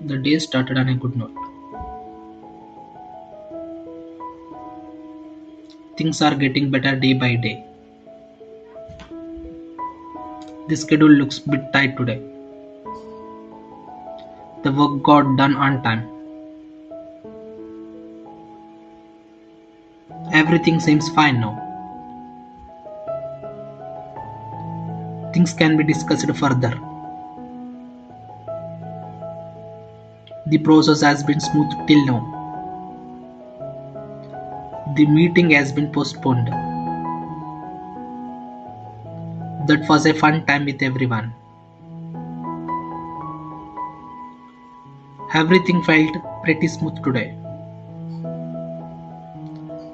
The day started on a good note. Things are getting better day by day. The schedule looks a bit tight today. The work got done on time. Everything seems fine now. Things can be discussed further. The process has been smooth till now. The meeting has been postponed. That was a fun time with everyone. Everything felt pretty smooth today.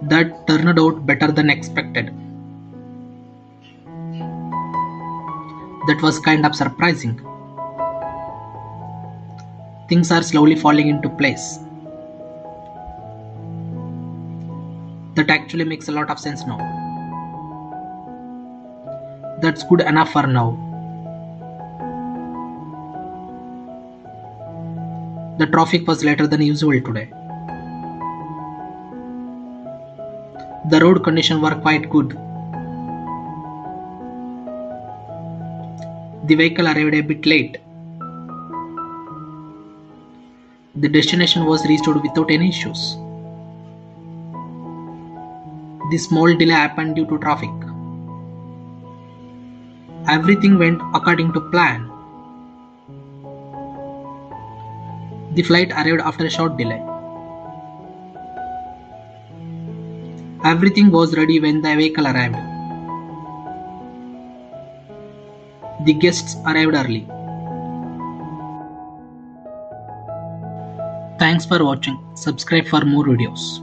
That turned out better than expected. That was kind of surprising. Things are slowly falling into place. That actually makes a lot of sense now. That's good enough for now. The traffic was later than usual today. The road conditions were quite good. The vehicle arrived a bit late. The destination was reached without any issues. The small delay happened due to traffic. Everything went according to plan. The flight arrived after a short delay. Everything was ready when the vehicle arrived. The guests arrived early. Thanks for watching. Subscribe for more videos.